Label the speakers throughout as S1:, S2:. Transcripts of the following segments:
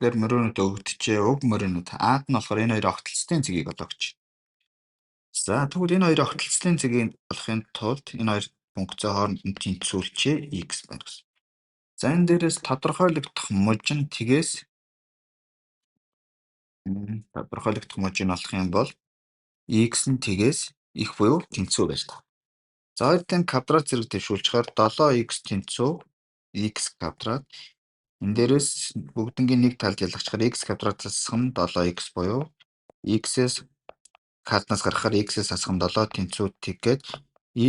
S1: дээр мөрөөнөд өгөгдөжээ. Уг мөрөөнөд Аад нь болохоор энэ хоёрын огтлцлын цэгийг олгож. За тэгвэл энэ хоёрын огтлцлын цэгийг олохын тулд энэ хоёр функцийн хооронд нь тэнцвүүлчээ x байна гэсэн. За энэ дээрээс тодорхойлогдох мужийн болох юм бол x нь тгээс их буюу тэнцүү байж таа. За хоёрын квадрат зэрэг дэвшүүлчихээр 7x тэнцүү x квадрат энэ дээрээс бүгднгийн нэг талд ялгахчаар x квадратаас асах нь 7x буюу x-с квадратнаас гаргахаар x-с асах нь 7 тэнцүүтийг гээд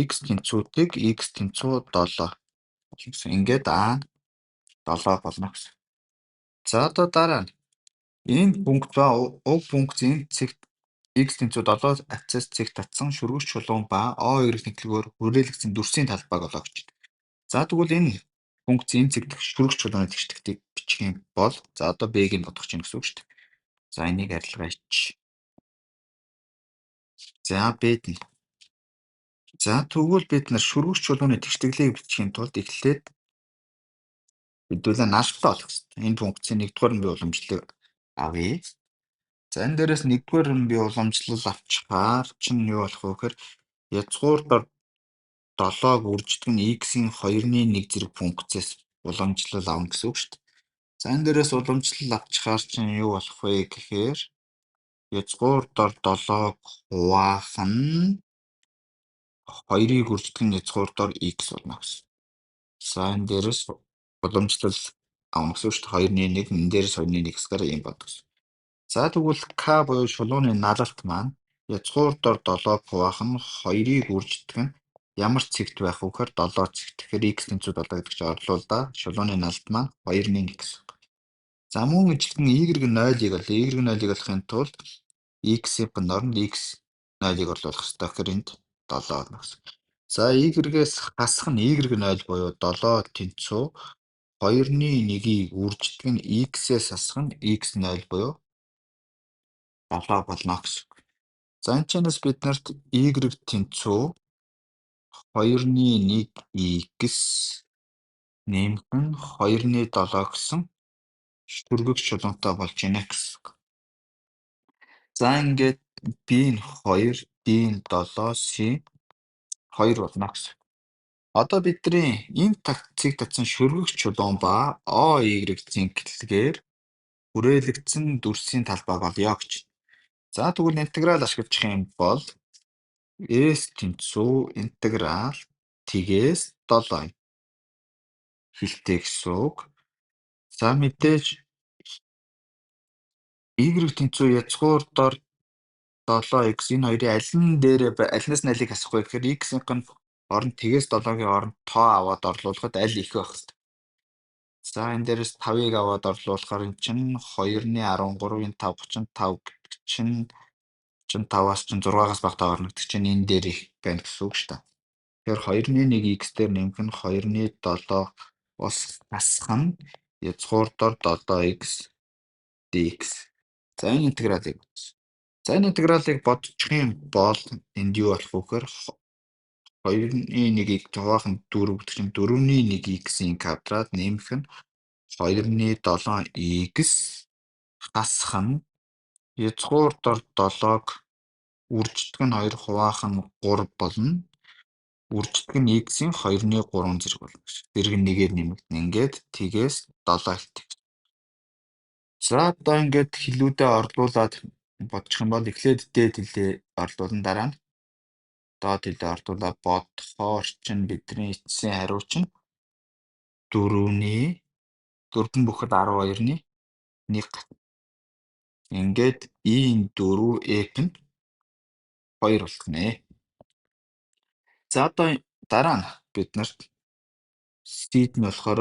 S1: x тэнцүүтийг x тэнцүү 7 гэсэн. Ингээд а 7 болно гэсэн. За одоо дараа нь энэ пункт ба уг функцийн цэгт x тэнцүү 7 ацаас цэг татсан шүргэгч чулуун ба o2 нэглэгөөр хүрээлэгдсэн дүрсийн талбайг олгож. За тэгвэл энэ функцийн цэгт шүргэгч чулууны тэгштэгтийг бичих юм бол за одоо b-г нь бодох чинь гэсэн үг шүү дээ. За энийг арилгаа ич. За b нь. За тэгвэл бид нар шүргэгч чулууны тэгштгэлийг бичихийн тулд эхлээд хэдүүлээ нааштай болох хэрэгтэй. Энэ функцийн 1-р нь бий уламжлалыг авъя. За энэ дээрээс 1-р нь бий уламжлал авчихаар чинь юу болох вэ гэхээр язгуурдаар 7-г үрждэг нь x-ийн 2-1 зэрэг функцээс уламжлал авна гэсэн үг шүү дээ. За энэ дээрээс уламжлал авчихаар чинь юу болох вэ гэхээр язгуурдаар 7-г хуваах нь 2-ыг үрждэг нь язгуурдаар x болно гэсэн. За энэ дээрээс уламжлал авна гэсэн үг шүү дээ. 2-1 энэ дээрээс 2-1 x-гаар юм бод гэсэн. За тэгвэл k буюу шулууны налалт маань язгуурдаар 7-г хуваах нь 2-ыг үрждэг нь ямар цэгт байх вэ гэхээр 7 цэгт. Тэгэхээр x тэнцүү 7 гэдэг чинь орлуулда шулууны налалт маань 2-1 x. За мөн ижилхэн y0-ыг олохын тулд x-ийн оронд x 0-ыг орлуулах хэрэгтэй. Тэгэхээр энд 7 орно гэсэн. За y-гээс хасах нь y0 буюу 7 тэнцүү 2-1-ийг үрждэг нь x-ээс хасах нь x0 буюу 7 болно гэсэн. За энэ чанаас бид нарт y тэнцүү 2-1x нэмэх нь 2-7 гэсэн шүргэгч чулуунтай болж байна гэсэн. За ингээд b нь 2, d нь 7, c 2 болно гэсэн. Одоо бидний энэ цэг татсан шүргэгч чулуун ба o(y) зинхлэгээр хүрээлэгдсэн дүрсийн талбайг олё гэж. За тэгвэл интеграл ашиглах юм бол s тэнцүү интеграл тгээс 7 хэлтэй гэсэн үг. За мэдээж y тэнцүү язгуурдаар 7x энэ хоёрын алинаас нь алийг асах вэ гэхээр x-ийн оронд тгээс 7-гийн оронд тоо аваад орлуулахад аль их байх хэвээр. За энэ дээрээс 5-ыг аваад орлуулахаар эн чинь 2-13-ийн 5 35 гэдэг чинь 35-аас чинь 6-аас багтаа орно гэдэг чинь энэ дээр их байна гэсэн үг шүү дээ. Тэгэхээр 2-1 x дээр нэмэх нь 2-7 бас хасах нь язгуурдаар 7x dx. За энэ интегралыг бодсон. За энэ интегралыг бодчих юм бол энд юу болох вэ гэхээр 2-1-ийг хуваах нь 4 гэдэг чинь 4-1 x-ийн квадрат нэмэх нь 2-7x хасах нь язгуурдаар 7-г үрждэг нь 2 хуваах нь 3 болно. Үрждэг нь x-ийн 2-3 зэрэг болно. Зэрэг нэгээр нэмэгдэнэ. Ингээд тгээс 7 хэлдэг. За одоо ингээд хэлүүдээ орлуулад бодчих юм бол эхлээд дээд хэлээ орлуулна, дараа нь доод хэлээ орлуулаад бодохоор чинь бидний эцсийн хариу чинь 4 бүхэл 12-ны 1. Ингээд e-ийн 4 f нь 2 болгонэ. За одоо дараа нь бид нарт c нь болохоор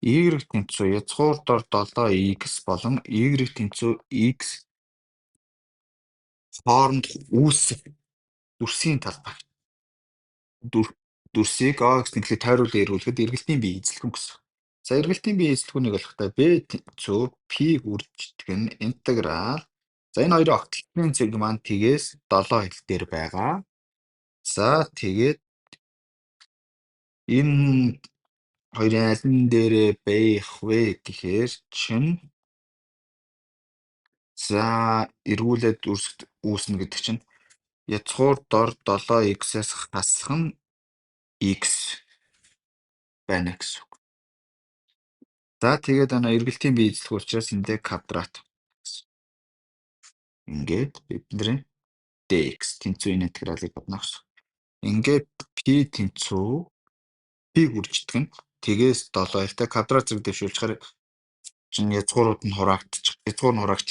S1: y тэнцүү язгуурдаар 7x болон y тэнцүү x хооронд үүсэх дүрсийн талбай. Дүрсийг o(x) нэглээд тойруулан эргүүлэхэд эргэлтийн бие эзлэх юм гэсэн. За эргэлтийн бие эзлэхүүнийг олохдоо b тэнцүү p-г үрждэг нь интеграл. За энэ хоёрын огтлцлын цэг маань тгээс 7 хэл дээр байгаа. За тэгээд энэ хоёрын алин дээрээ байх вэ гэхээр чинь За эргүүлээд үүснэ гэдэг чинь язгуур дор 7x-ээс хасах нь x байна гэсэн үг. За тэгээд эргэлтийн бие эзлэх учраас эндээ квадрат. Ингээд бидний dx тэнцүү интегралыг бодно гэсэн. Ингээд p тэнцүү p гүрждэг нь тгээс 7-тай квадрат зэрэг дэвшүүлчихээр чинь язгуурууд нь хураагч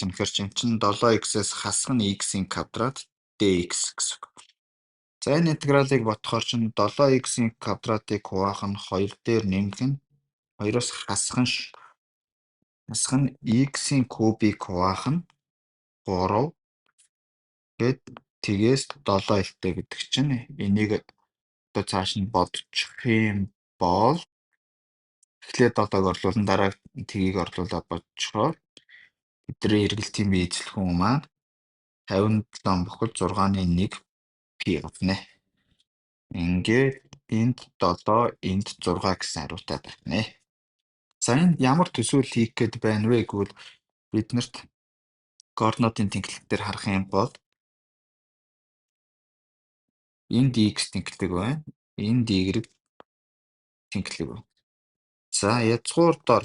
S1: нь гэхэр чинь 7x-ээс хасах нь x-ийн квадрат dx гэсэн үг. За энэ интегралыг бодохоор чинь 7x-ийн квадратыг хуваах нь 2 дээр нэмэх нь 2-оос хасах нь x-ийн кубыг хуваах нь 3 гээд тгээс 7 илтэй гэдэг чинь энийг одоо цааш нь бодчих юм бол эхлээд 7-г орлуулан дараа тгийг орлуулаад бодчихоор бидний эргэлтийн бие эзлэх хүн маань 57 бохол 6-1 p авна. Ингээд энд 7, энд 6 гэсэн хариутай байна. За энд ямар төсөөл хийх гээд байна вэ гэвэл биднэрт координатын тэнхлэг дээр харах юм бол энд x тэнхлэг байна. Энд y тэнхлэг байна. За язгуур дор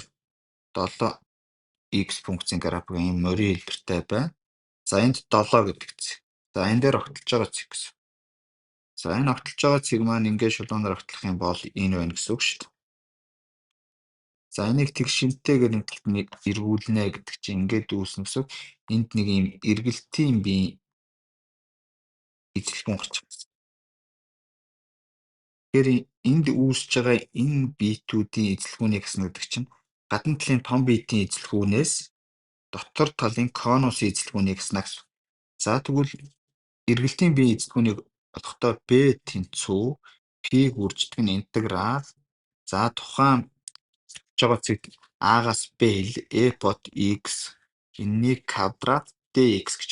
S1: 7x функцийн график юм морин хэлбэртэй байна. За энд 7 гэдэг цэг. За энэ дээр огтлж байгаа цэг гэсэн. За энэ огтлж байгаа цэг маань ингээд шулуунаар огтлох юм бол энэ байна гэсэн үг шүү дээ. За энийг тэгшинтэйгээр нэг эргүүлнэ гэдэг чинь ингээд үүснэ гэсэн. Энд нэг юм эргэлтийн бие эзлэхэн гарч байгаа. Тэгэхээр энд үүсэж байгаа энэ биетүүдийн эзлэхүүнийг гэсэн гэдэг чинь гадна талын том биетийн эзлэхүүнээс дотор талын конусын эзлэхүүнийг гэсэн гэсэн. За тэгвэл эргэлтийн бие эзлэхүүнийг олохдоо b тэнцүү p гүрждэг нь интеграл. За тухайн байгаа цэг a-гаас b e под x энэний квадрат dx гэж